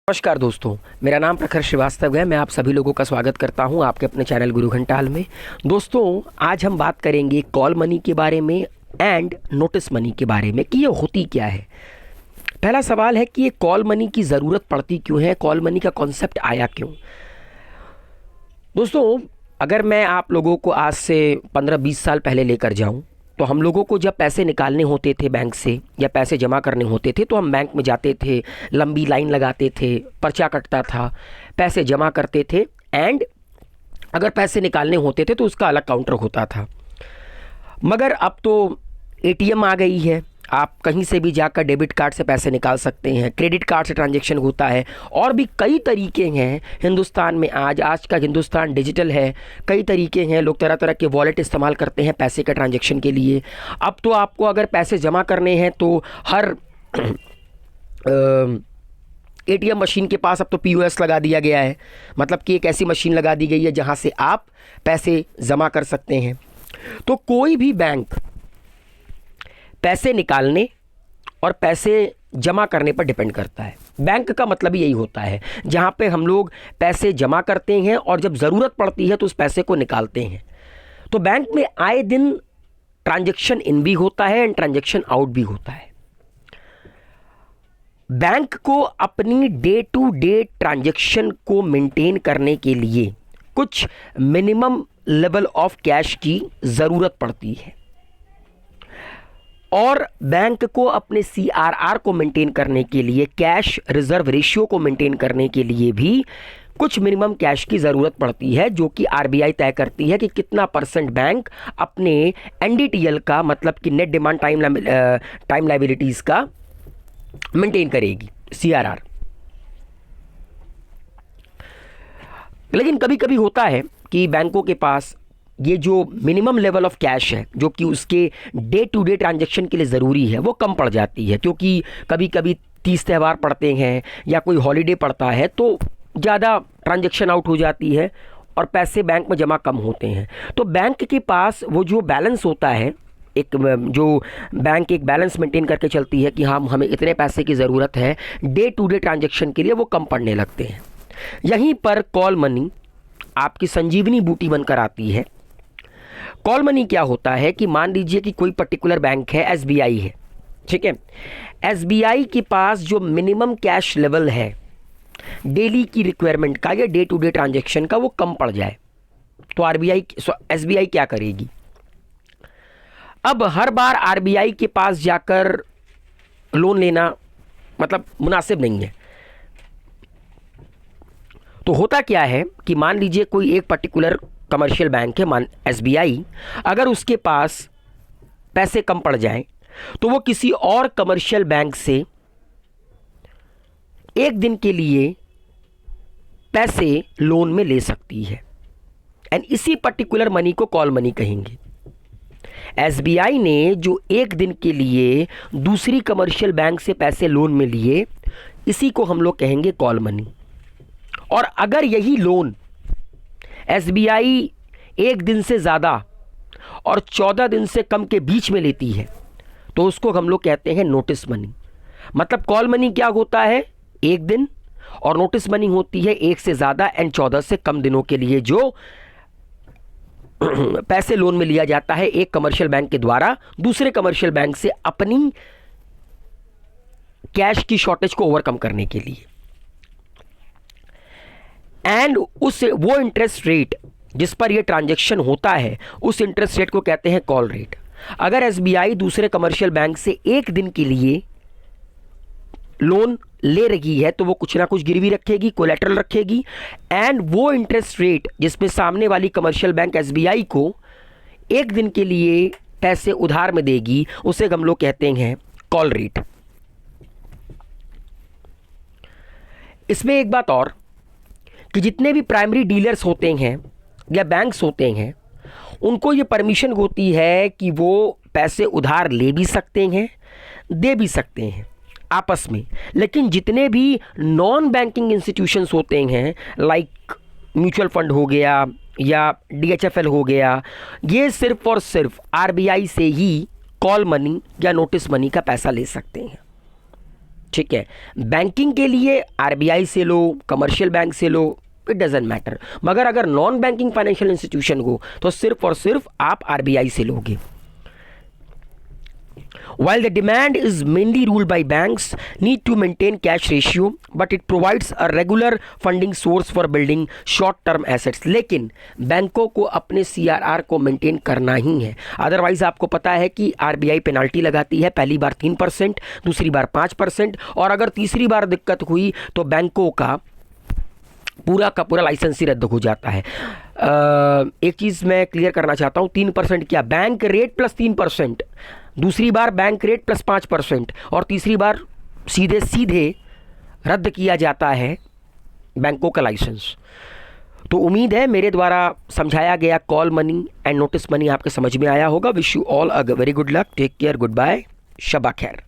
नमस्कार दोस्तों, मेरा नाम प्रखर श्रीवास्तव है। मैं आप सभी लोगों का स्वागत करता हूं आपके अपने चैनल गुरु घंटाल में। दोस्तों, आज हम बात करेंगे कॉल मनी के बारे में एंड नोटिस मनी के बारे में कि ये होती क्या है। पहला सवाल है कि ये कॉल मनी की ज़रूरत पड़ती क्यों है, कॉल मनी का कॉन्सेप्ट आया क्यों। दोस्तों, अगर मैं आप लोगों को आज से 15-20 साल पहले लेकर जाऊँ तो हम लोगों को जब पैसे निकालने होते थे बैंक से या पैसे जमा करने होते थे तो हम बैंक में जाते थे, लंबी लाइन लगाते थे, पर्चा कटता था, पैसे जमा करते थे एंड अगर पैसे निकालने होते थे तो उसका अलग काउंटर होता था। मगर अब तो एटीएम आ गई है, आप कहीं से भी जाकर डेबिट कार्ड से पैसे निकाल सकते हैं, क्रेडिट कार्ड से ट्रांजैक्शन होता है और भी कई तरीके हैं हिंदुस्तान में। आज का हिंदुस्तान डिजिटल है, कई तरीके हैं, लोग तरह तरह के वॉलेट इस्तेमाल करते हैं पैसे के ट्रांजैक्शन के लिए। अब तो आपको अगर पैसे जमा करने हैं तो हर एटीएम मशीन के पास अब तो पीओएस लगा दिया गया है, मतलब कि एक ऐसी मशीन लगा दी गई है जहां से आप पैसे जमा कर सकते हैं। तो कोई भी बैंक पैसे निकालने और पैसे जमा करने पर डिपेंड करता है। बैंक का मतलब यही होता है जहां पे हम लोग पैसे जमा करते हैं और जब ज़रूरत पड़ती है तो उस पैसे को निकालते हैं। तो बैंक में आए दिन ट्रांजैक्शन इन भी होता है एंड ट्रांजैक्शन आउट भी होता है। बैंक को अपनी डे टू डे ट्रांजैक्शन को मेंटेन करने के लिए कुछ मिनिमम लेवल ऑफ कैश की ज़रूरत पड़ती है और बैंक को अपने सीआरआर को मेंटेन करने के लिए, कैश रिजर्व रेशियो को मेंटेन करने के लिए भी कुछ मिनिमम कैश की ज़रूरत पड़ती है, जो कि आरबीआई तय करती है कि कितना परसेंट बैंक अपने एनडीटीएल का, मतलब कि नेट डिमांड टाइम लायबिलिटीज़ का मेंटेन करेगी, सीआरआर। लेकिन कभी कभी होता है कि बैंकों के पास ये जो मिनिमम लेवल ऑफ कैश है, जो कि उसके डे टू डे ट्रांजैक्शन के लिए ज़रूरी है, वो कम पड़ जाती है, क्योंकि कभी कभी 30 त्यौहार पड़ते हैं या कोई हॉलीडे पड़ता है तो ज़्यादा ट्रांजैक्शन आउट हो जाती है और पैसे बैंक में जमा कम होते हैं। तो बैंक के पास वो जो बैलेंस होता है, जो बैंक एक बैलेंस मेंटेन करके चलती है कि हमें इतने पैसे की ज़रूरत है डे टू डे ट्रांजैक्शन के लिए, वो कम पड़ने लगते हैं। यहीं पर कॉल मनी आपकी संजीवनी बूटी बनकर आती है। कॉल मनी क्या होता है कि मान लीजिए कि कोई पर्टिकुलर बैंक है, एसबीआई है, ठीक है। एसबीआई के पास जो मिनिमम कैश लेवल है डेली की रिक्वायरमेंट का या डे टू डे ट्रांजैक्शन का, वो कम पड़ जाए तो एसबीआई क्या करेगी। अब हर बार आरबीआई के पास जाकर लोन लेना मतलब मुनासिब नहीं है। तो होता क्या है कि मान लीजिए कोई एक पर्टिकुलर कमर्शियल बैंक है, मान एसबीआई, अगर उसके पास पैसे कम पड़ जाएं तो वो किसी और कमर्शियल बैंक से एक दिन के लिए पैसे लोन में ले सकती है एंड इसी पर्टिकुलर मनी को कॉल मनी कहेंगे। एसबीआई ने जो एक दिन के लिए दूसरी कमर्शियल बैंक से पैसे लोन में लिए, इसी को हम लोग कहेंगे कॉल मनी। और अगर यही लोन एसबीआई एक दिन से ज़्यादा और 14 दिन से कम के बीच में लेती है तो उसको हम लोग कहते हैं नोटिस मनी। मतलब कॉल मनी क्या होता है, एक दिन, और नोटिस मनी होती है एक से ज़्यादा एंड 14 से कम दिनों के लिए जो पैसे लोन में लिया जाता है एक कमर्शियल बैंक के द्वारा दूसरे कमर्शियल बैंक से अपनी कैश की शॉर्टेज को ओवरकम करने के लिए। एंड वो इंटरेस्ट रेट जिस पर ये ट्रांजैक्शन होता है, उस इंटरेस्ट रेट को कहते हैं कॉल रेट। अगर एसबीआई दूसरे कमर्शियल बैंक से एक दिन के लिए लोन ले रही है तो वो कुछ ना कुछ गिरवी रखेगी, कोलैटरल रखेगी, एंड वो इंटरेस्ट रेट जिसमें सामने वाली कमर्शियल बैंक एसबीआई को एक दिन के लिए पैसे उधार में देगी, उसे हम लोग कहते हैं कॉल रेट। इसमें एक बात और कि जितने भी प्राइमरी डीलर्स होते हैं या बैंक्स होते हैं, उनको ये परमिशन होती है कि वो पैसे उधार ले भी सकते हैं, दे भी सकते हैं आपस में। लेकिन जितने भी नॉन बैंकिंग इंस्टीट्यूशंस होते हैं, लाइक म्यूचुअल फंड हो गया या डीएचएफएल हो गया, ये सिर्फ और सिर्फ आरबीआई से ही कॉल मनी या नोटिस मनी का पैसा ले सकते हैं। ठीक है, बैंकिंग के लिए आरबीआई से लो, कमर्शियल बैंक से लो, इट डजेंट मैटर, मगर अगर नॉन बैंकिंग फाइनेंशियल इंस्टीट्यूशन हो तो सिर्फ और सिर्फ आप आरबीआई से लोगे. While the demand is mainly ruled by banks, need to maintain cash ratio, but it provides a regular funding source for building short-term assets. लेकिन बैंकों को अपने CRR को मेंटेन करना ही है, अदरवाइज आपको पता है कि आरबीआई पेनाल्टी लगाती है, पहली बार 3%, दूसरी बार 5%, और अगर तीसरी बार दिक्कत हुई तो बैंकों का पूरा लाइसेंस ही रद्द हो जाता है. एक चीज़ मैं क्लियर करना चाहता हूँ, 3% क्या, बैंक रेट प्लस 3%, दूसरी बार बैंक रेट प्लस 5%, और तीसरी बार सीधे रद्द किया जाता है बैंकों का लाइसेंस. तो उम्मीद है मेरे द्वारा समझाया गया call money and notice money आपके समझ में आया होगा. Wish you all a very good luck, take care, goodbye, शबा खैर.